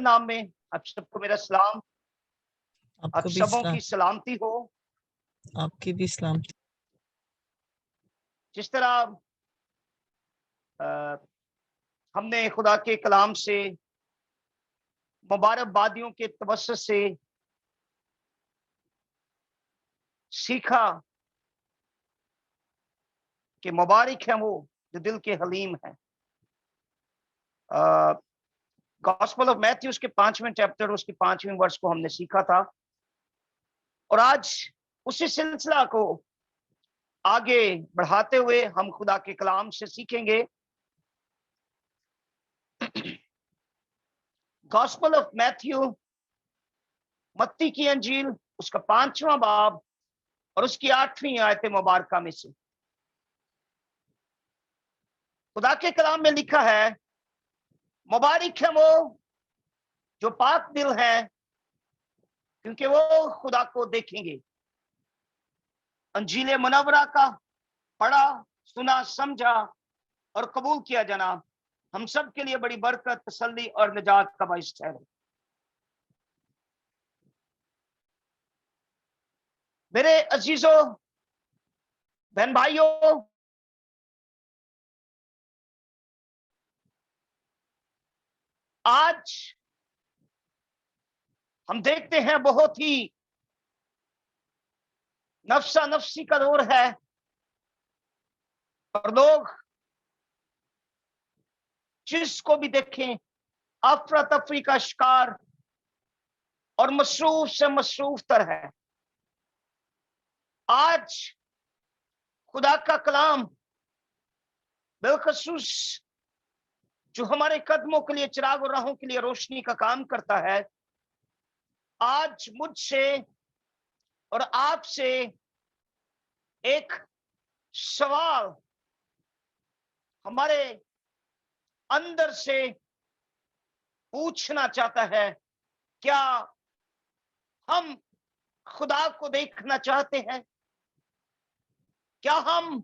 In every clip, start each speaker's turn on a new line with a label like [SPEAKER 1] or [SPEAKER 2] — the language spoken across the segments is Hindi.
[SPEAKER 1] नाम में आप सबको मेरा सलाम। आप
[SPEAKER 2] आपको भी
[SPEAKER 1] सबों
[SPEAKER 2] सलाम।
[SPEAKER 1] की सलामती हो।
[SPEAKER 2] आपकी भी सलाम।
[SPEAKER 1] जिस तरह अ, हमने खुदा के कलाम से मुबारकबादियों के तवज्जुह से सीखा कि मुबारक है वो जो दिल के हलीम है। गॉस्पेल ऑफ मैथ्यूस के 5वें चैप्टर उसके 5वें वर्ष को हमने सीखा था और आज उसी सिलसिला को आगे बढ़ाते हुए हम खुदा के कलाम से सीखेंगे। गॉस्पेल ऑफ मैथ्यू, मत्ती की अंजील, उसका 5वां बाब और उसकी 8वीं आयत मुबारका में से खुदा के कलाम में लिखा है, मुबारक है वो जो पाक दिल है, क्योंकि वो खुदा को देखेंगे। अंजील मुनव्वरा का पढ़ा, सुना, समझा और कबूल किया जाना हम सब के लिए बड़ी बरकत, तसल्ली और निजात का बाइस ठहरे। मेरे अजीजों, बहन भाइयों, आज हम देखते हैं बहुत ही नफ्सा नफ्सी का दौर है और लोग जिसको भी देखें अफरा तफरी का शिकार और मसरूफ से मसरूफ तर है। आज खुदा का कलाम बिलखसूस जो हमारे कदमों के लिए चिराग और राहों के लिए रोशनी का काम करता है, आज मुझसे और आपसे एक सवाल हमारे अंदर से पूछना चाहता है। क्या हम खुदा को देखना चाहते हैं? क्या हम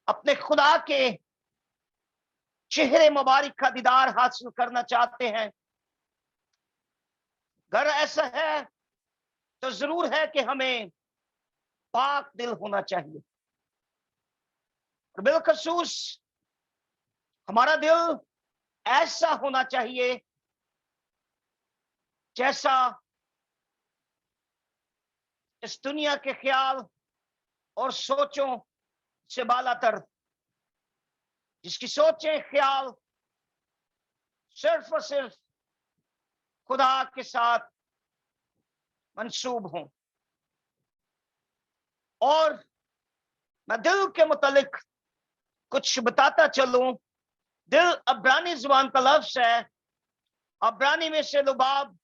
[SPEAKER 1] अपने खुदा के चेहरे मुबारक का दीदार हासिल करना चाहते हैं? अगर ऐसा है तो जरूर है कि हमें पाक दिल होना चाहिए। और बिलखसूस हमारा दिल ऐसा होना चाहिए जैसा इस दुनिया के ख्याल और सोचों से बालातर, जिसकी सोचें ख्याल सिर्फ और सिर्फ खुदा के साथ मंसूब हों। और मैं दिल के मुतालिक कुछ बताता चलूं। दिल अब्रानी जुबान का लफ्ज है। अब्रानी में से लुबाब,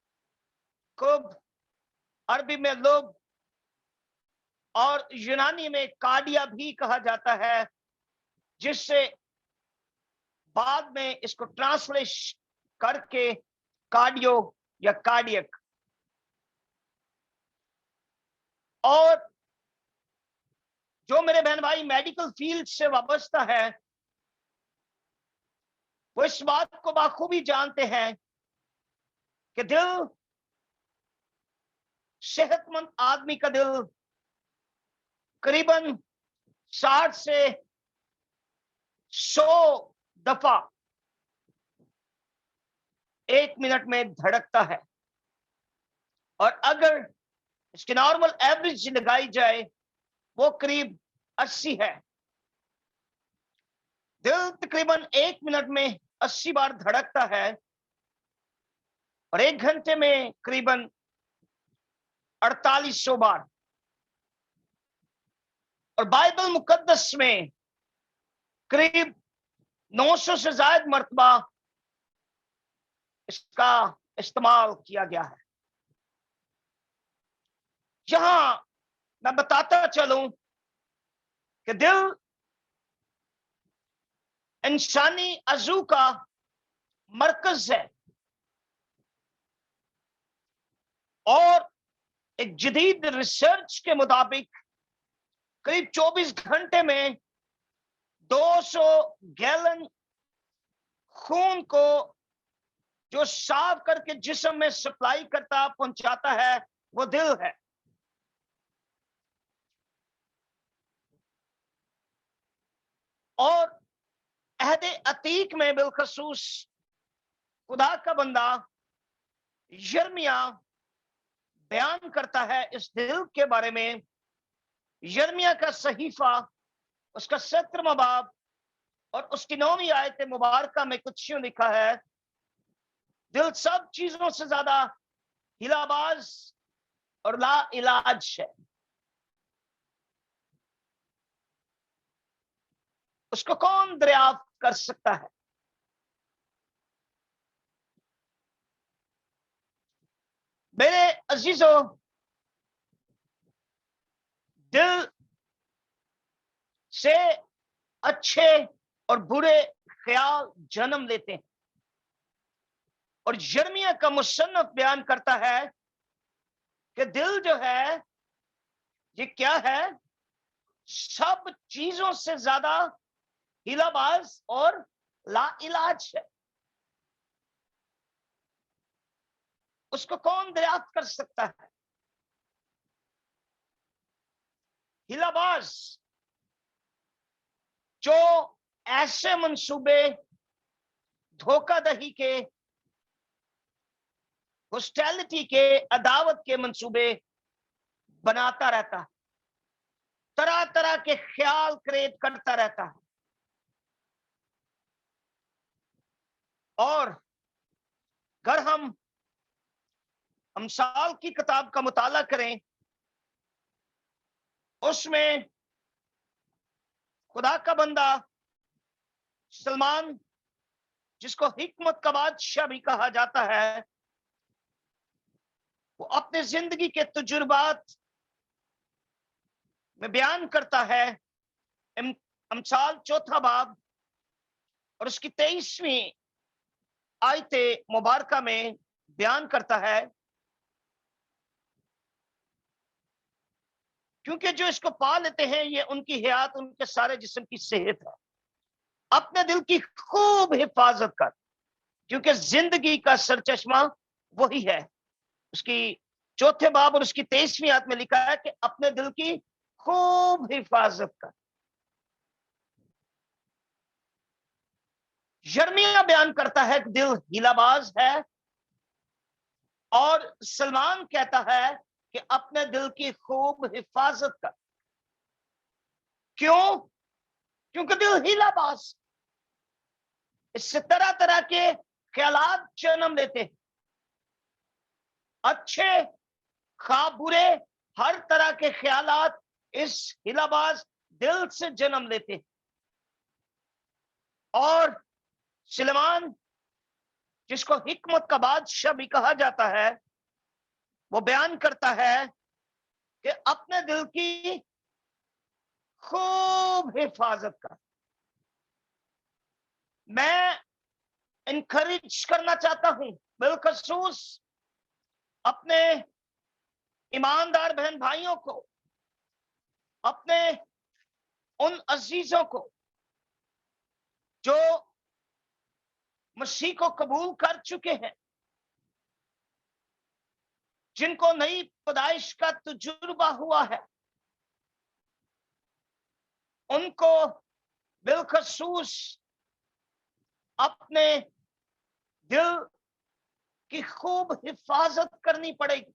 [SPEAKER 1] कुब, अरबी में लुब और यूनानी में कार्डिया भी कहा जाता है, जिससे बाद में इसको ट्रांसलेट करके कार्डियो या कार्डियक। और जो मेरे बहन भाई मेडिकल फील्ड से वाबस्ता है वो इस बात को बाखूबी जानते हैं कि दिल, सेहतमंद आदमी का दिल करीबन 60 से 100 दफा 1 मिनट में धड़कता है। और अगर इसकी नॉर्मल एवरेज लगाई जाए वो करीब 80 है। दिल तकरीबन 1 मिनट में 80 बार धड़कता है और 1 घंटे में करीबन 4800 बार। और बाइबल मुकद्दस में करीब 900 से ज्यादा मर्तबा इसका इस्तेमाल किया गया है। यहां मैं बताता चलूं कि दिल इंसानी अज़ू का मरकज है और एक जदीद रिसर्च के मुताबिक करीब 24 घंटे में 200 गैलन खून को जो साफ करके जिस्म में सप्लाई करता पहुंचाता है, वो दिल है। और अहदे अतीक में बिलखसूस खुदा का बंदा यिर्मयाह बयान करता है इस दिल के बारे में। यिर्मयाह का सहीफा, उसका 17वां बाब और उसकी 9वीं आयत मुबारका में कुछ यूं लिखा है, दिल सब चीजों से ज्यादा हिलाबाज और ला इलाज है। उसको कौन दरियाफ्त कर सकता है? मेरे अजीजों, दिल से अच्छे और बुरे ख्याल जन्म लेते हैं। और यिर्मयाह का मुसन्नफ बयान करता है कि दिल जो है ये क्या है? सब चीजों से ज्यादा हिलाबाज और लाइलाज है। उसको कौन दरियाफ्त कर सकता है? हिलाबाज जो ऐसे मंसूबे, धोखाधड़ी के, हॉस्टिलिटी के, अदावत के मंसूबे बनाता रहता है, तरह तरह के ख्याल क्रिएट करता रहता है। और अगर हम अमसाल की किताब का मुताला करें, उसमें खुदा का बंदा सलमान, जिसको हिकमत का बादशाह भी कहा जाता है, वो अपने जिंदगी के तजुर्बात में बयान करता है। अमसाल 4 बाब और उसकी 23वीं आयत मुबारका में बयान करता है, क्योंकि जो इसको पा लेते हैं ये उनकी हयात, उनके सारे जिस्म की सेहत है। अपने दिल की खूब हिफाजत कर, क्योंकि जिंदगी का सरचश्मा वही है। उसकी 4 बाब और उसकी 23वीं आयत में लिखा है कि अपने दिल की खूब हिफाजत कर। यिर्मयाह बयान करता है कि दिल हिलाबाज है, और सलमान कहता है कि अपने दिल की खूब हिफाजत कर। क्यों? क्योंकि दिल हिलाबाज, इससे तरह तरह के ख्यालात जन्म लेते हैं, अच्छे खा बुरे, हर तरह के ख्यालात इस हिलाबाज दिल से जन्म लेते हैं। और सुलेमान, जिसको हिकमत का बादशाह भी कहा जाता है, वो बयान करता है कि अपने दिल की खूब हिफाजत कर। मैं इनकरेज करना चाहता हूं बिलखसूस अपने ईमानदार बहन भाइयों को, अपने उन अजीजों को जो मसीह को कबूल कर चुके हैं, जिनको नई पैदाइश का तजुर्बा हुआ है, उनको बिलखसूस अपने दिल की खूब हिफाजत करनी पड़ेगी,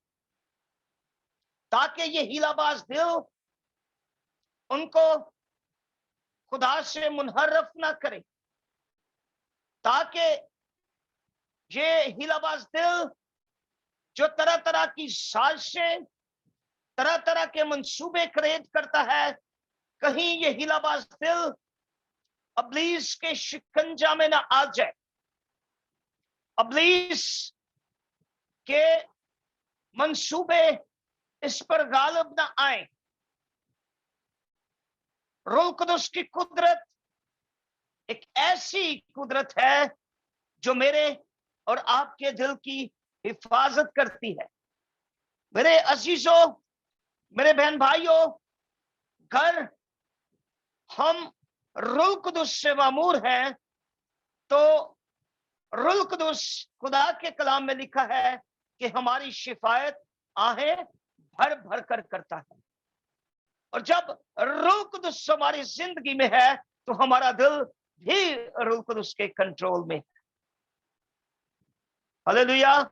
[SPEAKER 1] ताकि ये हिलाबाज दिल उनको खुदा से मुनहरफ ना करे, ताकि ये हिलाबाज दिल जो तरह तरह की साजिशें, तरह तरह के मंसूबे क्रिएट करता है, कहीं ये हिलाबाज दिल अब्लीस के शिकंजा में ना आ जाए, अब्लीस के मंसूबे इस पर गालिब ना आए। रूह कुदुस की कुदरत एक ऐसी कुदरत है जो मेरे और आपके दिल की हिफाजत करती है। मेरे अजीजों, मेरे बहन भाइयों, घर हम रूह कुदुस से मामूर हैं, तो रूह कुदुस, खुदा के कलाम में लिखा है कि हमारी शिफायत आहें भर भर कर करता है। और जब रूह कुदुस हमारी जिंदगी में है तो हमारा दिल भी रूह कुदुस के कंट्रोल में है। हालेलुया।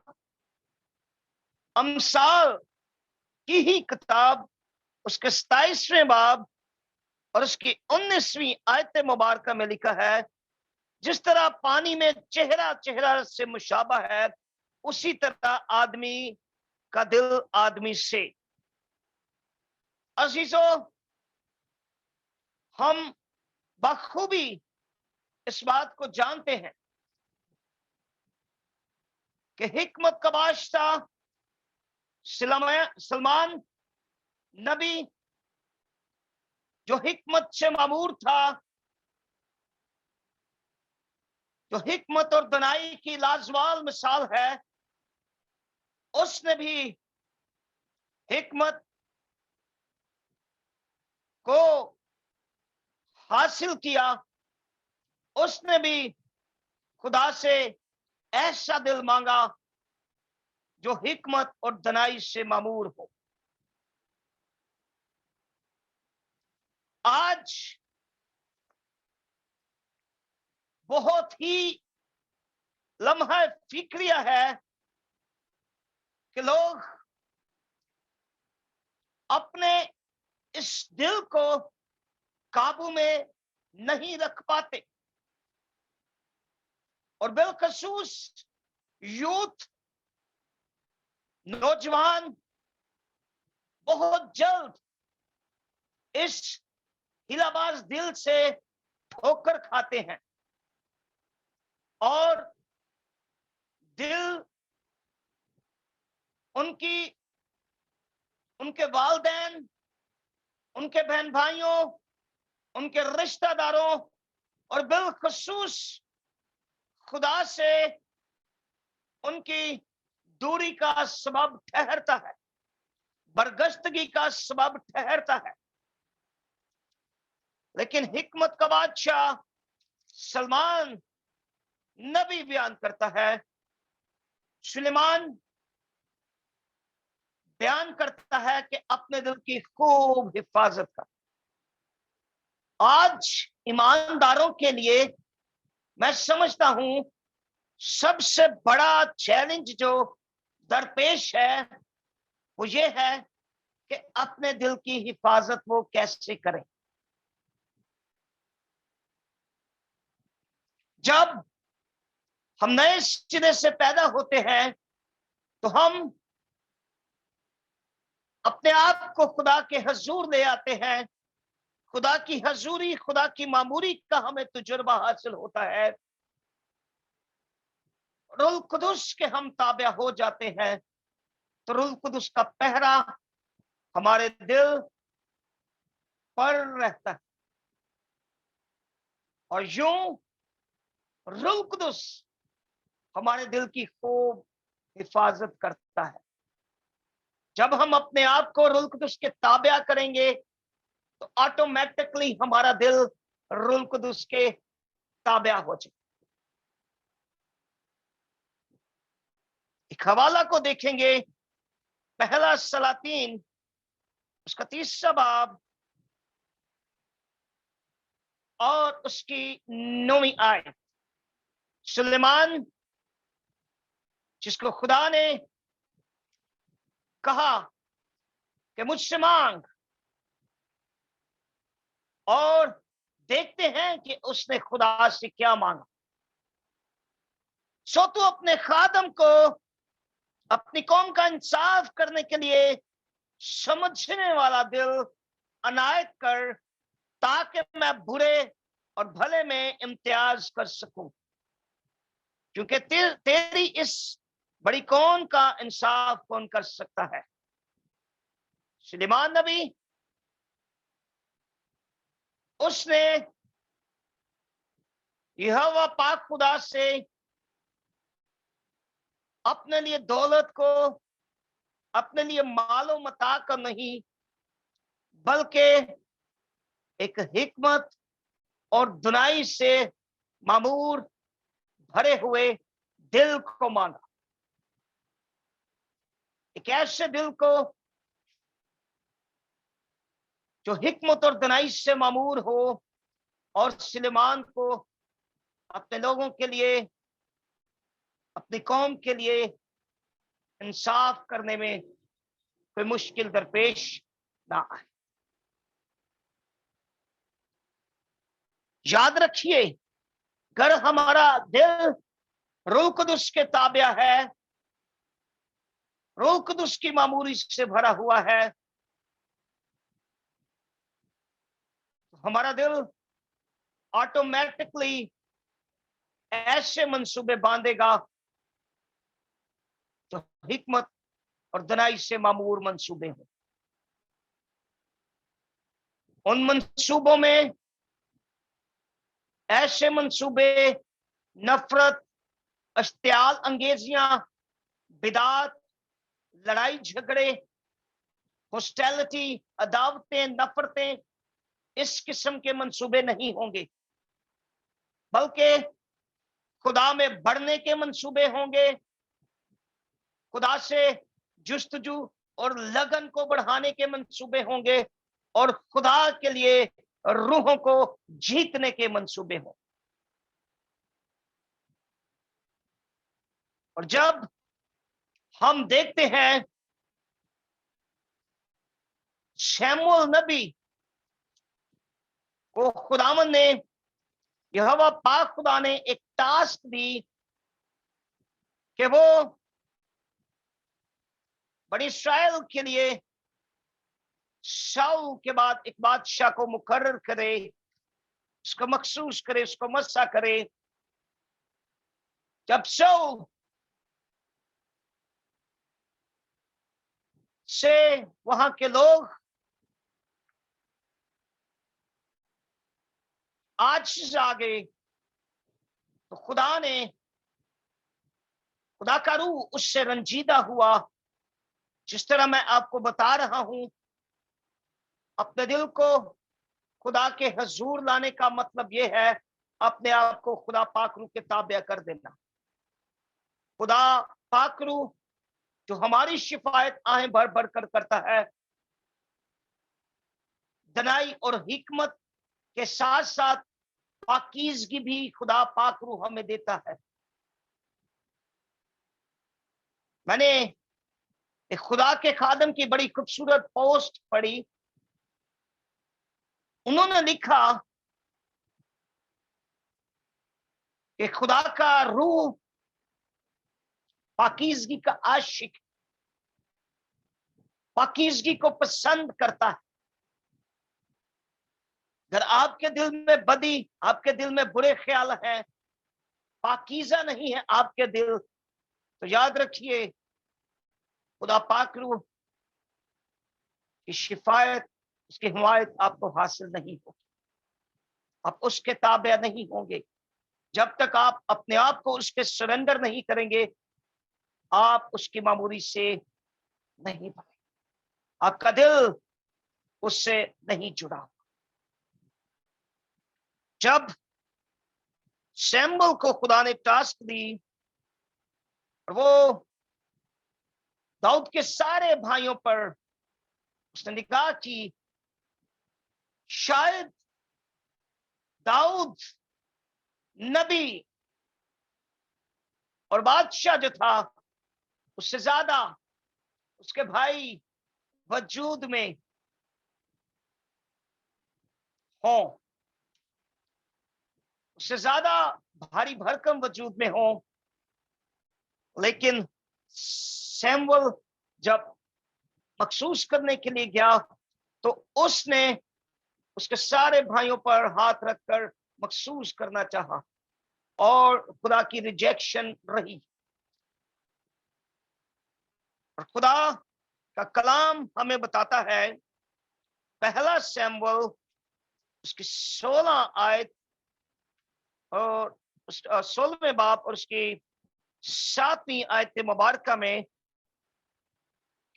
[SPEAKER 1] अमसाल की ही किताब उसके 27वें बाब और उसकी 19वीं आयत मुबारक में लिखा है, जिस तरह पानी में चेहरा चेहरा से मुशाबा है, उसी तरह आदमी का दिल आदमी से। अजीजों, हम बखूबी इस बात को जानते हैं कि हिकमत का बादशाह सलमान नबी, जो हिकमत से मामूर था, जो हिकमत और दनाई की लाजवाब मिसाल है, उसने भी हिकमत को हासिल किया। उसने भी खुदा से ऐसा दिल मांगा जो हिकमत और दनाई से मामूर हो। आज बहुत ही लम्हा फिक्रिया है कि लोग अपने इस दिल को काबू में नहीं रख पाते और बिलखसूस यूथ, नौजवान बहुत जल्द इस हिलाबाज दिल से ठोकर खाते हैं और दिल उनके वालिदैन, उनके बहन भाइयों, उनके रिश्तेदारों और बिलखसूस खुदा से उनकी दूरी का सबब ठहरता है, बरगश्तगी का सबब ठहरता है। लेकिन हिकमत का बादशाह सलमान नबी बयान करता है, सुलेमान बयान करता है कि अपने दिल की खूब हिफाजत कर। आज ईमानदारों के लिए मैं समझता हूं सबसे बड़ा चैलेंज जो दरपेश है वो ये है कि अपने दिल की हिफाजत वो कैसे करें। जब हम नए सिरे से पैदा होते हैं तो हम अपने आप को खुदा के हजूर ले आते हैं। खुदा की हजूरी, खुदा की मामूरी का हमें तजुर्बा हासिल होता है। रूह कुदुस के हम ताबे हो जाते हैं तो रूह कुदुस का पहरा हमारे दिल पर रहता है और यूं रूह कुदुस हमारे दिल की खूब हिफाजत करता है। जब हम अपने आप को रूह कुदुस के ताबे करेंगे तो ऑटोमेटिकली हमारा दिल रूह कुदुस के ताबे हो जाए। एक हवाला को देखेंगे, पहला सलातीन उसका 3 बाब और उसकी 9वीं आयत। सुलेमान, जिसको खुदा ने कहा कि मुझसे मांग, और देखते हैं कि उसने खुदा से क्या मांगा। सो तू अपने खादम को अपनी कौम का इंसाफ करने के लिए समझने वाला दिल अनायत कर, ताकि मैं बुरे और भले में इम्तियाज कर सकूं, क्योंकि तेरी इस बड़ी कौम का इंसाफ कौन कर सकता है। सुलेमान नबी, उसने यहोवा पाक खुदा से अपने लिए दौलत को, अपने लिए मालो मता का नहीं, बल्कि एक हिकमत और दुनाई से मामूर भरे हुए दिल को मांगा, एक ऐसे दिल को जो हिकमत और दनाई से मामूर हो और सुलेमान को अपने लोगों के लिए, अपनी कौम के लिए इंसाफ करने में कोई मुश्किल दरपेश ना आए। याद रखिए, अगर हमारा दिल रूह कुदुस के ताबिया है, रूह कुदुस की मामूरी से भरा हुआ है, तो हमारा दिल ऑटोमेटिकली ऐसे मंसूबे बांधेगा जो हिकमत और दनाई से मामूर मंसूबे हो। उन मंसूबों में ऐसे मंसूबे नफरत, अश्तियाल अंगेजियां, बिदात, लड़ाई झगड़े, हॉस्टिलिटी, अदावतें, नफरतें, इस किस्म के मंसूबे नहीं होंगे, बल्कि खुदा में बढ़ने के मंसूबे होंगे, खुदा से जुस्तजू और लगन को बढ़ाने के मंसूबे होंगे, और खुदा के लिए रूहों को जीतने के मंसूबे हों। और जब हम देखते हैं शमूएल नबी को खुदावन ने, यहोवा पाक खुदा ने एक टास्क दी कि वो बनी इस्राएल के लिए शाऊल के बाद एक बादशाह को मुकर्रर करे, उसको मखसूस करे, उसको मस्सा करे। जब शाऊल से वहां के लोग आज आ गए, तो खुदा का रूह उससे रंजीदा हुआ। जिस तरह मैं आपको बता रहा हूं, अपने दिल को खुदा के हजूर लाने का मतलब यह है अपने आप को खुदा पाकरू के ताबे कर देना। खुदा पाकरू जो हमारी शिफायत आहें भर भर कर करता है, दनाई और हिकमत के साथ साथ पाकीज़गी भी खुदा पाकरू हमें देता है। मैंने एक खुदा के खादम की बड़ी खूबसूरत पोस्ट पढ़ी। उन्होंने लिखा कि खुदा का रूह पाकीज़गी का आशिक, पाकीज़गी को पसंद करता है। अगर आपके दिल में बदी, आपके दिल में बुरे ख्याल हैं, पाकीज़ा नहीं है आपके दिल, तो याद रखिए खुदा पाक रूह की शिफायत, उसकी हिमायत आपको हासिल नहीं होगी, आप उसके ताबे नहीं होंगे। जब तक आप अपने आप को उसके सरेंडर नहीं करेंगे, आप उसकी मामूरी से नहीं भरे, आपका दिल उससे नहीं जुड़ा। जब शमूएल को खुदा ने टास्क दी और वो दाऊद के सारे भाइयों पर उसने निगाह की, शायद दाऊद नबी और बादशाह जो था उससे ज्यादा उसके भाई वजूद में हो, उससे ज्यादा भारी भरकम वजूद में हो। लेकिन शमूएल जब मखसूस करने के लिए गया, तो उसने उसके सारे भाइयों पर हाथ रखकर मखसूस करना चाहा और खुदा की रिजेक्शन रही। और खुदा का कलाम हमें बताता है, पहला शमूएल उसकी 16 आयत और 16वें बाब और उसकी 7वीं आयत मुबारका में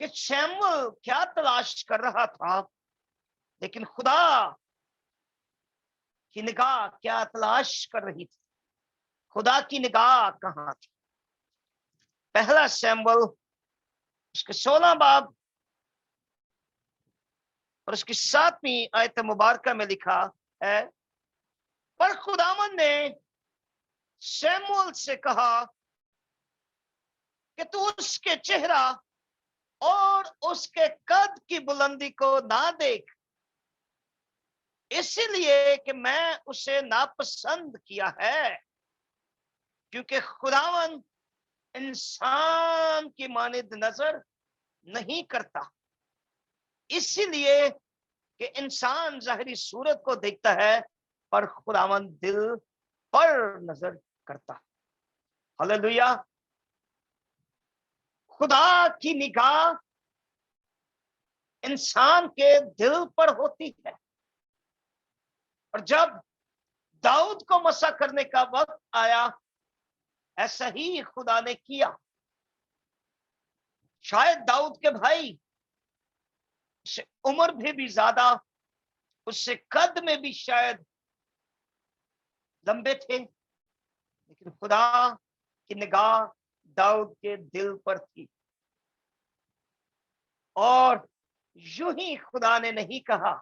[SPEAKER 1] कि शमूएल क्या तलाश कर रहा था, लेकिन खुदा की निगाह क्या तलाश कर रही थी, खुदा की निगाह कहां थी। पहला सैमुअल उसके 16 बाब और उसकी 7वीं आयत मुबारक में लिखा है, पर खुदावन ने शमूएल से कहा कि तू उसके चेहरा और उसके कद की बुलंदी को ना देख, इसलिए कि मैं उसे नापसंद किया है, क्योंकि खुदावन इंसान की मानिद नजर नहीं करता, इसलिए कि इंसान जाहिरी सूरत को देखता है पर खुदावन दिल पर नजर करता। हालेलुया। खुदा की निगाह इंसान के दिल पर होती है, और जब दाऊद को मसा करने का वक्त आया, ऐसा ही खुदा ने किया। शायद दाऊद के भाई उससे उम्र भी ज्यादा, उससे कद में भी शायद लंबे थे, लेकिन खुदा की निगाह दाऊद के दिल पर थी। और यूं ही खुदा ने नहीं कहा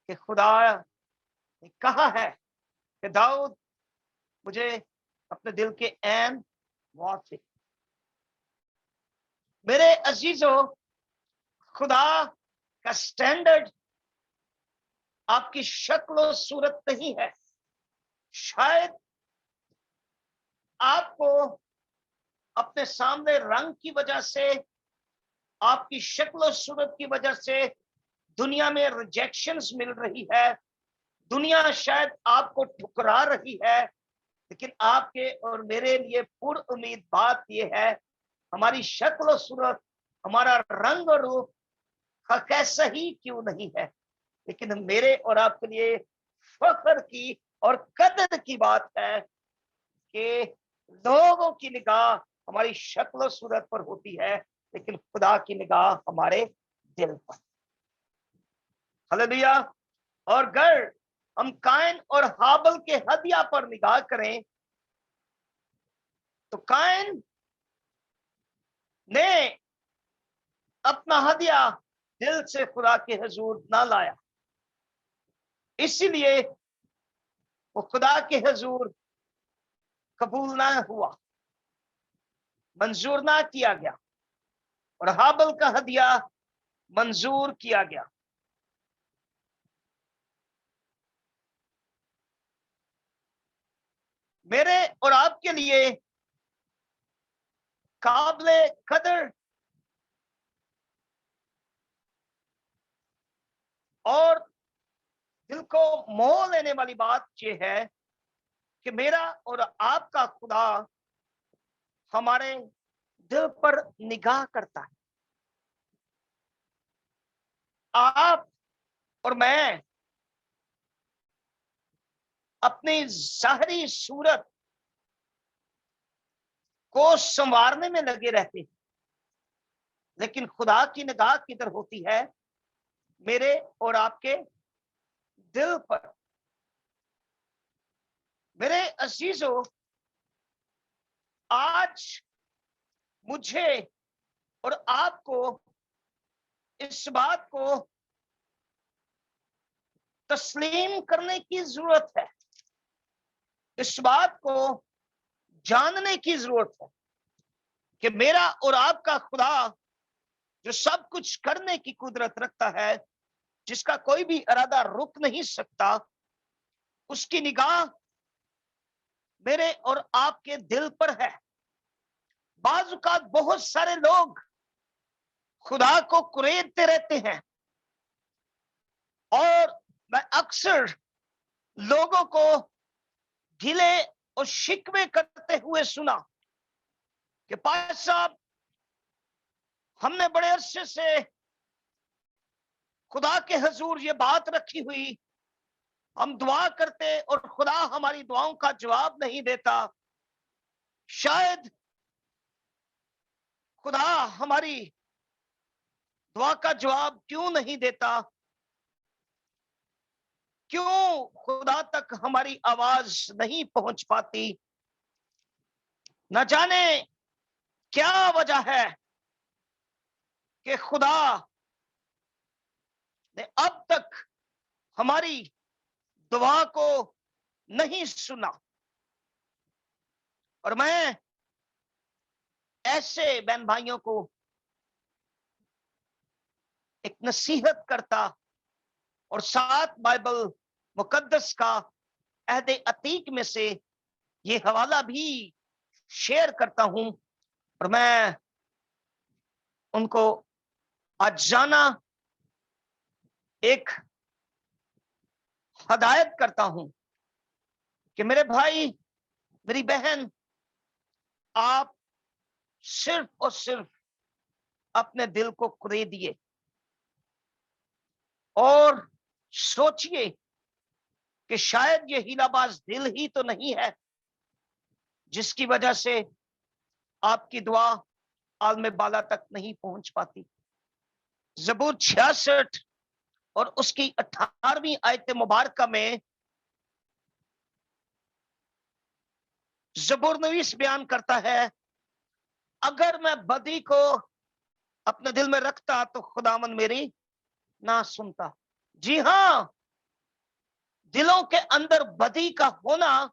[SPEAKER 1] कि खुदा ने कहा है कि दाऊद मुझे अपने दिल के ऐन मौत से। मेरे अजीजों, खुदा का स्टैंडर्ड आपकी शक्ल सूरत नहीं है। शायद आपको अपने सामने रंग की वजह से, आपकी शक्ल सूरत की वजह से दुनिया में रिजेक्शंस मिल रही है, दुनिया शायद आपको ठुकरा रही है, लेकिन आपके और मेरे लिए पूर्ण उम्मीद बात यह है, हमारी शक्ल सूरत, हमारा रंग और रूप कैसा ही क्यों नहीं है, लेकिन मेरे और आपके लिए फख्र की और कदर की बात है कि लोगों की निगाह हमारी शक्ल सूरत पर होती है, लेकिन खुदा की निगाह हमारे दिल पर। हालेलुया। और अगर हम कायन और हाबल के हदिया पर निगाह करें, तो कायन ने अपना हदिया दिल से खुदा के हुजूर ना लाया, इसीलिए वो खुदा के हुजूर कबूल ना हुआ, मंजूर ना किया गया, और हाबल का हदिया मंजूर किया गया। मेरे और आपके लिए काबिले कदर और दिल को मोह लेने वाली बात यह है कि मेरा और आपका खुदा हमारे दिल पर निगाह करता है। आप और मैं अपनी जाहिरी सूरत को संवारने में लगे रहते हैं, लेकिन खुदा की निगाह किधर होती है? मेरे और आपके दिल पर। मेरे अजीजों, आज मुझे और आपको इस बात को तस्लीम करने की जरूरत है, इस बात को जानने की जरूरत है कि मेरा और आपका खुदा जो सब कुछ करने की कुदरत रखता है, जिसका कोई भी इरादा रुक नहीं सकता, उसकी निगाह मेरे और आपके दिल पर है। बाज़-औक़ात बहुत सारे लोग खुदा को कुरेदते रहते हैं, और मैं अक्सर लोगों को गिले और शिकवे करते हुए सुना कि पास्टर साहब, हमने बड़े अरसे से खुदा के हुजूर ये बात रखी हुई, हम दुआ करते और खुदा हमारी दुआओं का जवाब नहीं देता, शायद खुदा हमारी दुआ का जवाब क्यों नहीं देता, क्यों खुदा तक हमारी आवाज नहीं पहुंच पाती? न जाने क्या वजह है कि खुदा ने अब तक हमारी दुआ को नहीं सुना। और मैं ऐसे बहन भाइयों को एक नसीहत करता और साथ बाइबल मुकद्दस का अहद अतीक में से ये हवाला भी शेयर करता हूं, और मैं उनको आज जाना एक हदायत करता हूं कि मेरे भाई, मेरी बहन, आप सिर्फ और सिर्फ अपने दिल को कुरेदिए और सोचिए कि शायद ये हीलाबाज दिल ही तो नहीं है जिसकी वजह से आपकी दुआ आलम बाला तक नहीं पहुंच पाती। ज़बूर 66 और उसकी 18वीं आयत मुबारक में ज़बूर नवीस बयान करता है, अगर मैं बदी को अपने दिल में रखता तो खुदावन मेरी ना सुनता। जी हां, दिलों के अंदर बदी का होना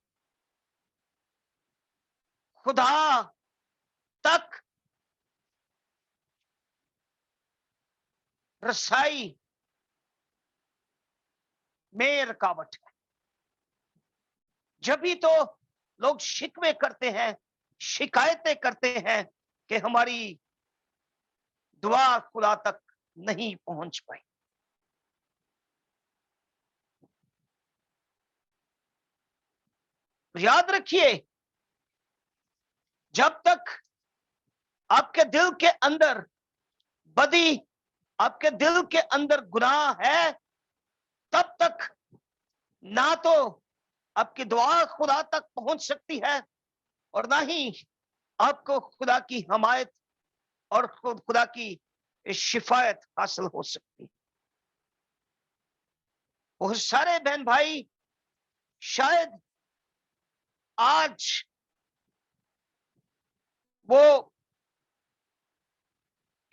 [SPEAKER 1] खुदा तक रसाई में रुकावट है। जब भी तो लोग शिकवे करते हैं, शिकायतें करते हैं कि हमारी दुआ खुदा तक नहीं पहुंच पाई। याद रखिए, जब तक आपके दिल के अंदर बदी, आपके दिल के अंदर गुनाह है, तब तक ना तो आपकी दुआ खुदा तक पहुंच सकती है और ना ही आपको खुदा की हमायत और खुदा की शिफायत हासिल हो सकती। बहुत सारे बहन भाई शायद आज वो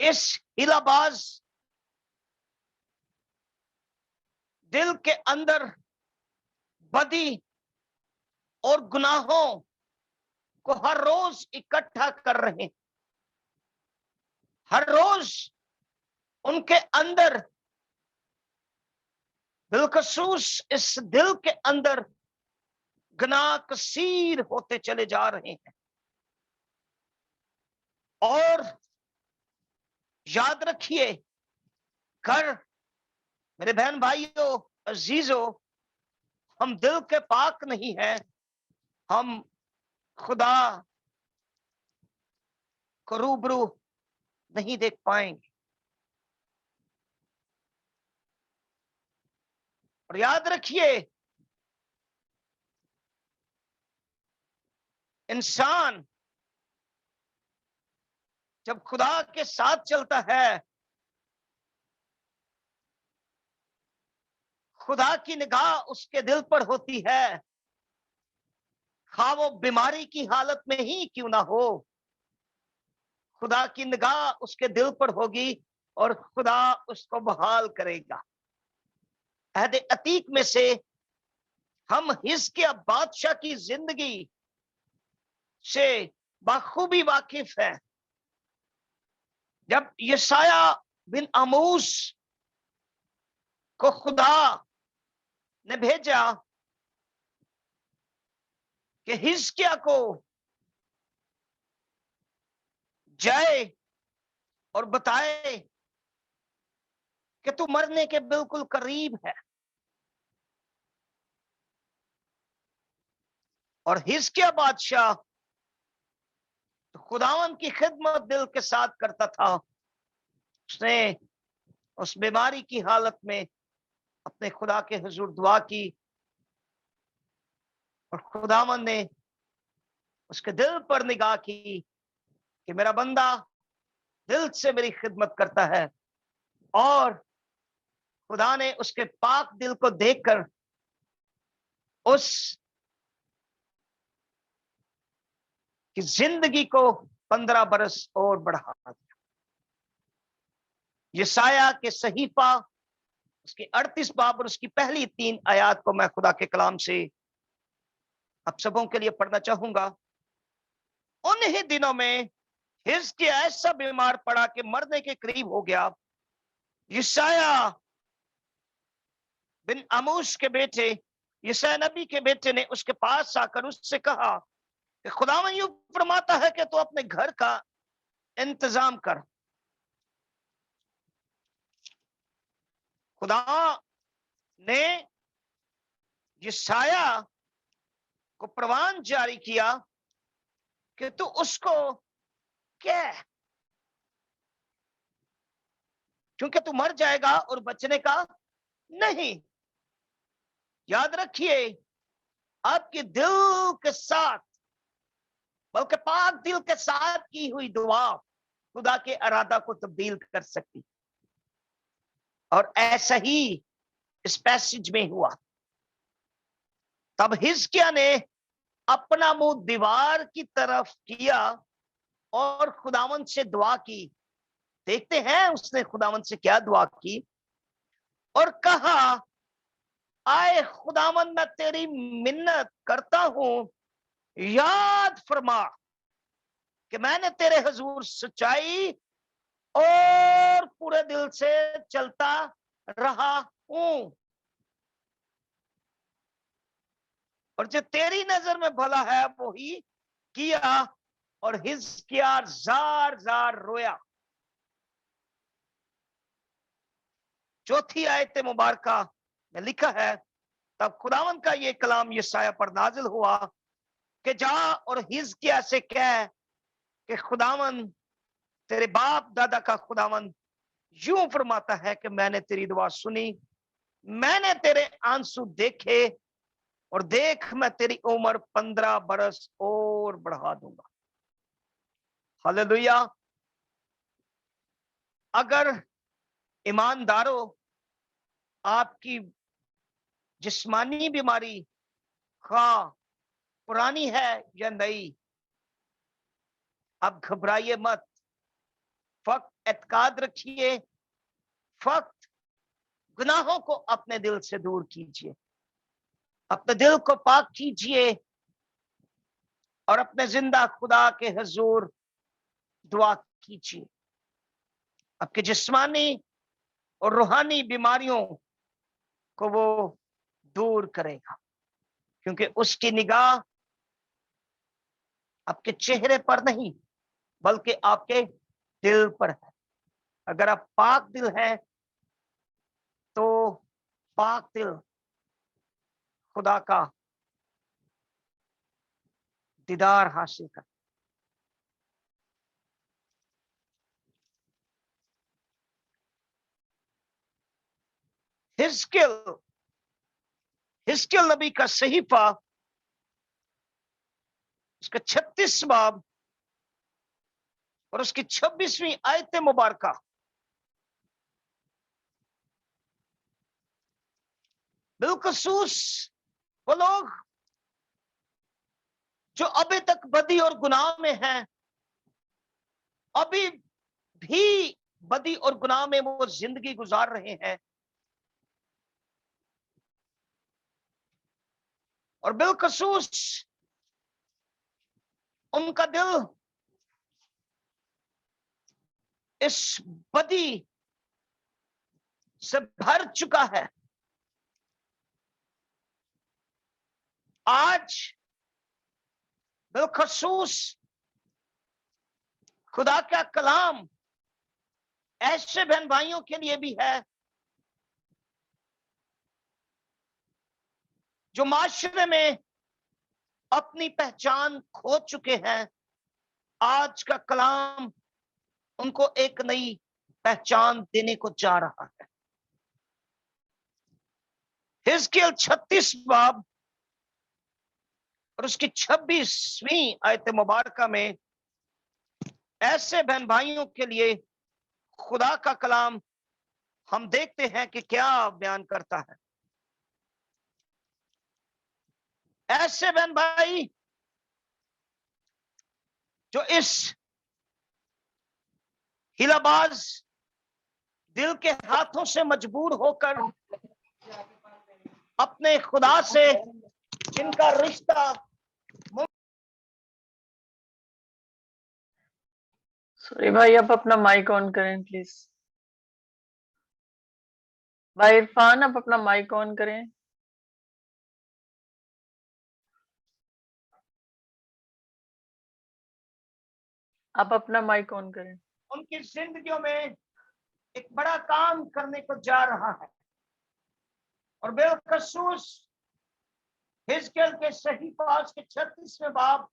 [SPEAKER 1] इस हिलाबाज दिल के अंदर बदी और गुनाहों को हर रोज इकट्ठा कर रहे हैं। हर रोज उनके अंदर बिलखसूस इस दिल के अंदर गुनाह कसीर होते चले जा रहे हैं। और याद रखिए, कर मेरे बहन भाइयों अजीजों, हम दिल के पाक नहीं हैं, हम खुदा को रूबरू नहीं देख पाएंगे। और याद रखिए, इंसान जब खुदा के साथ चलता है, खुदा की निगाह उसके दिल पर होती है, खा वो बीमारी की हालत में ही क्यों ना हो, खुदा की निगाह उसके दिल पर होगी और खुदा उसको बहाल करेगा। अहद अतीक में से हम हिजकिय्याह बादशाह की जिंदगी से बखूबी वाकिफ है। जब यशाया बिन आमोस को खुदा ने भेजा कि हिजकिय्याह को जाए और बताए कि तू मरने के बिल्कुल करीब है, और हिजकिय्याह बादशाह खुदावन की खिदमत दिल के साथ करता था, उसने उस बीमारी की हालत में अपने खुदा के हुजूर दुआ की और खुदावन ने उसके दिल पर निगाह की कि मेरा बंदा दिल से मेरी खिदमत करता है। और खुदा ने उसके पाक दिल को देखकर उस की जिंदगी को 15 बरस और बढ़ा दिया। यशाया के सहीफा उसकी 38 बाब और उसकी पहली 3 आयत को मैं खुदा के कलाम से आप सबों के लिए पढ़ना चाहूंगा। उन्हीं दिनों में हिजकिय्याह ऐसा बीमार पड़ा कि मरने के करीब हो गया। यशाया बिन आमोस के बेटे यशाया नबी के बेटे ने उसके पास आकर उससे कहा कि खुदावन यूं फरमाता है कि तू अपने घर का इंतजाम कर। खुदा ने यशाया को प्रवान जारी किया कि तू उसको कह, क्योंकि तू मर जाएगा और बचने का नहीं। याद रखिए, आपके दिल के साथ, बल्कि पाक दिल के साथ की हुई दुआ खुदा के इरादा को तब्दील कर सकती। और ऐसा ही इस पैसेज में हुआ। तब हिजकिय्याह ने अपना मुंह दीवार की तरफ किया और खुदावन से दुआ की। देखते हैं उसने खुदावन से क्या दुआ की और कहा, आए खुदावन मैं तेरी मिन्नत करता हूं, याद फरमा कि मैंने तेरे हुजूर सच्चाई और पूरे दिल से चलता रहा हूं, और जो तेरी नजर में भला है वो ही किया। और हिजकिय्याह जार जार रोया। चौथी आयत मुबारका में लिखा है, तब खुदावन का ये कलाम यशाया पर नाजिल हुआ कि जा और हिजकिय्याह से कह कि खुदावन तेरे बाप दादा का खुदावन यूं फरमाता है कि मैंने तेरी दुआ सुनी, मैंने तेरे आंसू देखे, और देख मैं तेरी उम्र 15 बरस और बढ़ा दूंगा। हालेलुया। अगर ईमानदारों, आपकी जिस्मानी बीमारी खा पुरानी है या नई, अब घबराइए मत। फक्त एतकाद रखिए, फक्त गुनाहों को अपने दिल से दूर कीजिए, अपने दिल को पाक कीजिए और अपने जिंदा खुदा के हुजूर दुआ कीजिए। आपके जिस्मानी और रूहानी बीमारियों को वो दूर करेगा, क्योंकि उसकी निगाह आपके चेहरे पर नहीं बल्कि आपके दिल पर है। अगर आप पाक दिल हैं तो पाक दिल खुदा का दीदार हासिल कर। हिजकिय्याह नबी का सहीफा उसका 36 बाब और उसकी 26वीं आयत मुबारका। बिलखसूस वो लोग जो अभी तक बदी और गुनाह में हैं, अभी भी बदी और गुनाह में वो जिंदगी गुजार रहे हैं, और बिलखसूस उनका दिल इस बदी से भर चुका है। आज बिलखसूस खुदा का कलाम ऐसे बहन भाइयों के लिए भी है जो माशरे में अपनी पहचान खो चुके हैं। आज का कलाम उनको एक नई पहचान देने को जा रहा है। हिजकिय्याह 36 बाब और उसकी 26वीं आयत मुबारका में ऐसे बहन भाइयों के लिए खुदा का कलाम हम देखते हैं कि क्या बयान करता है। ऐसे बहन भाई जो इस हिलाबाज दिल के हाथों से मजबूर होकर अपने खुदा से जिनका रिश्ता
[SPEAKER 3] सॉरी भाई, आप अपना माइक ऑन करें प्लीज। भाई इरफान, आप अपना माइक ऑन करें। आप अपना माइक ऑन करें।
[SPEAKER 1] उनकी जिंदगियों में एक बड़ा काम करने को जा रहा है। और बेखसूस हिजकिय्याह के सही पास के 36वें बाब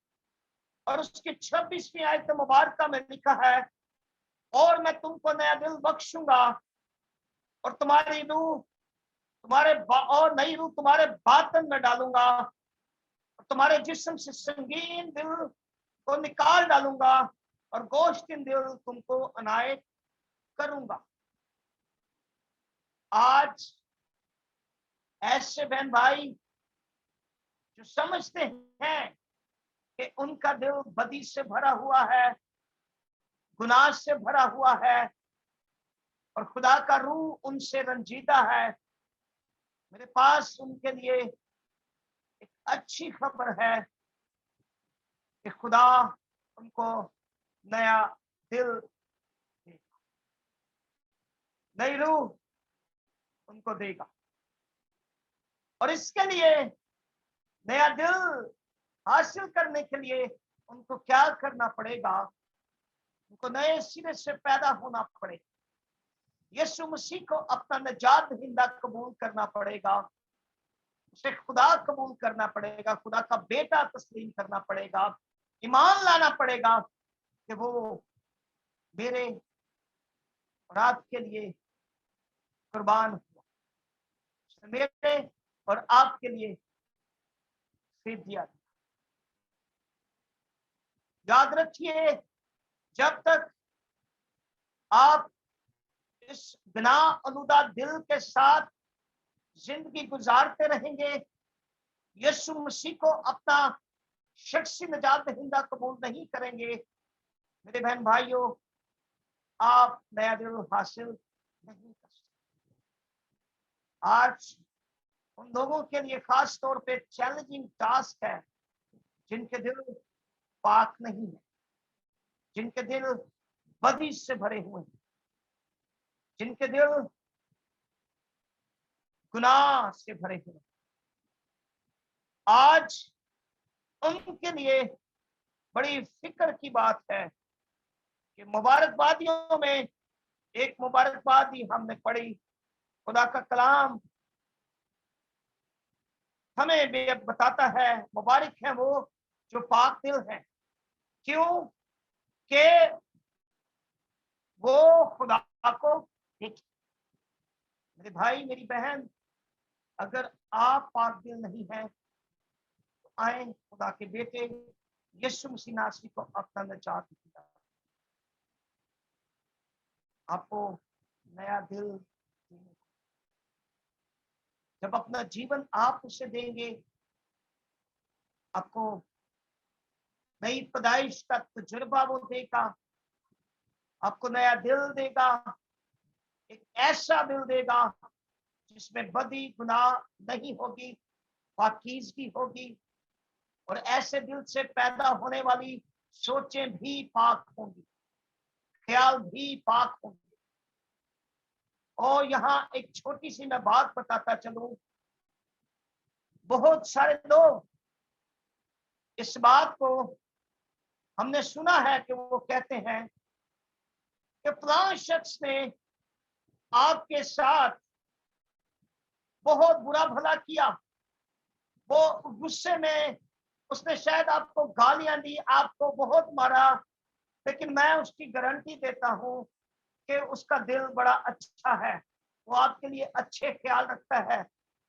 [SPEAKER 1] और उसकी 26वीं आयत मुबारक में लिखा है, और मैं तुमको नया दिल बख्शूंगा और तुम्हारी रूह और नई रूह तुम्हारे बातन में डालूंगा और तुम्हारे जिस्म से संगीन दिल को निकाल डालूंगा और गोश्तिन दिल तुमको अनायत करूंगा। आज ऐसे बहन भाई जो समझते हैं कि उनका दिल बदी से भरा हुआ है, गुनाह से भरा हुआ है और खुदा का रूह उनसे रंजीदा है, मेरे पास उनके लिए एक अच्छी खबर है कि खुदा उनको नया दिल देगा, नई रूह उनको देगा। और इसके लिए नया दिल हासिल करने के लिए उनको क्या करना पड़ेगा? उनको नए सिरे से पैदा होना पड़ेगा, यीशु मसीह को अपना निजात दहिंदा कबूल करना पड़ेगा, उसे खुदा कबूल करना पड़ेगा, खुदा का बेटा तस्लीम करना पड़ेगा, ईमान लाना पड़ेगा कि वो मेरे और आपके लिए कुर्बान हुआ, उसने मेरे और आपके लिए फिदिया दिया। याद रखिए, जब तक आप इस बिना अलूदा दिल के साथ जिंदगी गुजारते रहेंगे, यीशु मसीह को अपना शख्सी निजात दहिंदा कबूल नहीं करेंगे, मेरे बहन भाइयों, आप नया दिल हासिल नहीं कर सकते। आज उन लोगों के लिए खास तौर पे चैलेंजिंग टास्क है जिनके दिल पाक नहीं है, जिनके दिल बदी से भरे हुए हैं, जिनके दिल गुनाह से भरे हुए हैं। आज उनके लिए बड़ी फिक्र की बात है कि मुबारकबादियों में एक मुबारकबादी हमने पढ़ी, खुदा का कलाम हमें भी अब बताता है, मुबारक है वो जो पाक दिल है। क्यों? कि वो खुदा को देखे। मेरे भाई मेरी बहन, अगर आप पाक दिल नहीं है तो आए खुदा के बेटे यीशु मसीह नासरी को अपना निजात दिया, आपको नया दिल देने। जब अपना जीवन आप उसे देंगे, आपको नई पैदाइश का तजुर्बा वो देगा, आपको नया दिल देगा, एक ऐसा दिल देगा जिसमें बदी गुनाह नहीं होगी, पाकीज़गी होगी और ऐसे दिल से पैदा होने वाली सोचें भी पाक होंगी, ख्याल भी पाक होंगे। और यहाँ एक छोटी सी मैं बात बताता चलूं, बहुत सारे लोग इस बात को हमने सुना है कि वो कहते हैं कि फलां शख्स ने आपके साथ बहुत बुरा भला किया, वो गुस्से में उसने शायद आपको गालियां दी, आपको बहुत मारा, लेकिन मैं उसकी गारंटी देता हूं कि उसका दिल बड़ा अच्छा है, वो आपके लिए अच्छे ख्याल रखता है,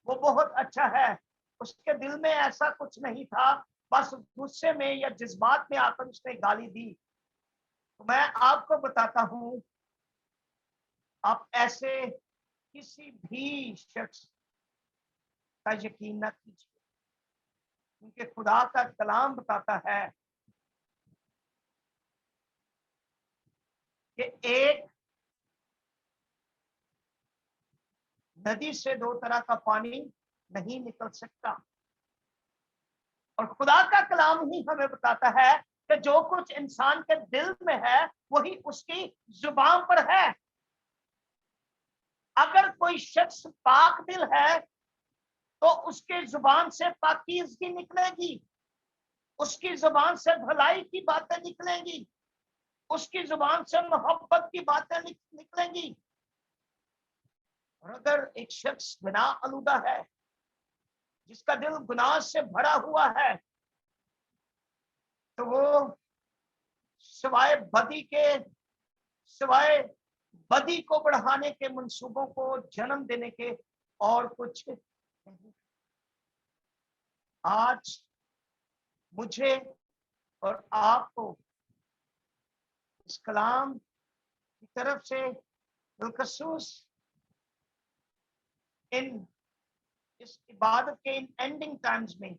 [SPEAKER 1] वो बहुत अच्छा है, उसके दिल में ऐसा कुछ नहीं था, बस गुस्से में या जज्बात में आकर उसने गाली दी। तो मैं आपको बताता हूं, आप ऐसे किसी भी शख्स का यकीन न कीजिए, क्योंकि खुदा का कलाम बताता है कि एक नदी से दो तरह का पानी नहीं निकल सकता। और खुदा का कलाम ही हमें बताता है कि जो कुछ इंसान के दिल में है वही उसकी जुबान पर है। अगर कोई शख्स पाक दिल है तो उसके जुबान से पाकीज़गी निकलेगी, उसकी जुबान से भलाई की बातें निकलेंगी, उसकी जुबान से मोहब्बत की बातें निकलेंगी। और अगर एक शख्स गुनाह आलूदा है, जिसका दिल गुनाह से भरा हुआ है, तो वो सिवाय बदी को बढ़ाने के मंसूबों को जन्म देने के और कुछ नहीं। आज मुझे और आपको इस कलाम की तरफ से बिलखसूस इस इबादत के इन एंडिंग टाइम्स में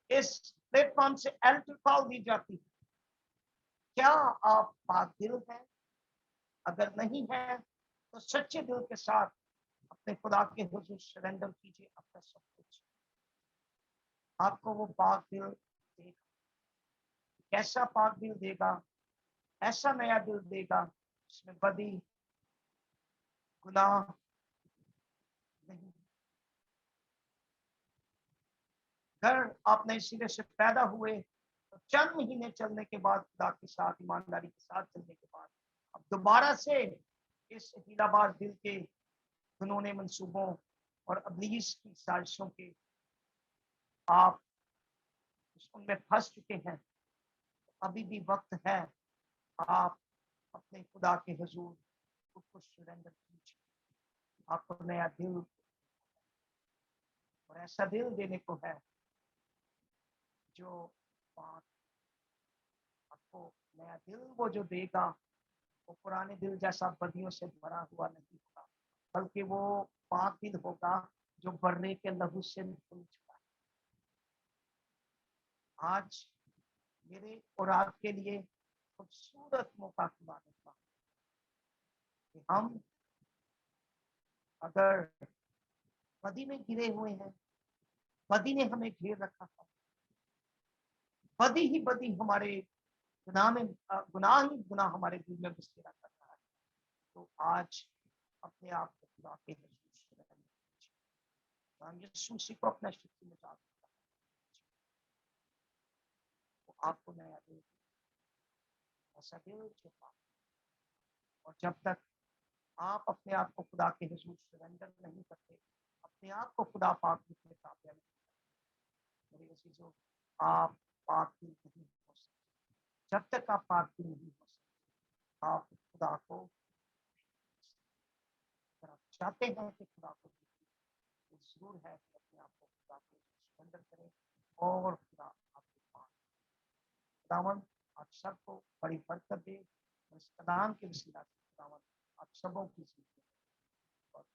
[SPEAKER 1] इस प्लेटफॉर्म से एल्टर कॉल दी जाती है। क्या आप पाक दिल हैं? अगर नहीं है तो सच्चे दिल के साथ अपने खुदा के हुजूर सरेंडर कीजिए अपना सब कुछ। आपको वो पाक दिल देगा। कैसा पाक दिल देगा? ऐसा नया दिल देगा जिसमें बदी गुनाह नहीं। अगर आप नए सिरे से पैदा हुए तो चंद महीने चलने के बाद, खुदा के साथ ईमानदारी के साथ चलने के बाद, अब दोबारा से इस हीलाबाज दिल के घिनौने मंसूबों और अबलीस की साजिशों के आप उनमें फंस चुके हैं। अभी भी वक्त है, आप अपने खुदा के हुजूर खुद को सरेंडर कीजिए। आपको नया दिल और ऐसा दिल देने को है जो पाक। आपको नया दिल वो जो देगा वो पुराने दिल जैसा बदियों से भरा हुआ नहीं होगा, बल्कि वो पाक दिल होगा जो बर्रे के लहू से धुल चुका है। आज मेरे और आपके लिए खूबसूरत मौका खुदा देता कि हम अगर बदी में गिरे हुए हैं, बदी ने हमें घेर रखा था, बदी ही बदी हमारे गुनाह हमारे दिल में बसेरा कर रहा है, तो आज अपने आप को खुदा के हुजूर हम यीशु मसीह को अपना शक्ति में जाकर तो आपको नया दिल, ऐसा दिल जो पाक। और जब तक आप अपने आप को खुदा के हुजूर सरेंडर नहीं करते, अपने आप को खुदा पाक में कामयाब नहीं करते, मेरे अजीजों, आप पाक दिल नहीं हो सकते। जब तक आप पाक दिल नहीं हो सकते, आप खुदा को, अगर आप चाहते हैं कि खुदा को देखिए, तो जरूर है कि अपने आप को खुदा को सरेंडर करें और खुदा आपके पास। खुदावन आप सबको बड़ी बरकत दे और इस कलाम के वसीला से खुदावन आप सबों की जिंदगी में बहुत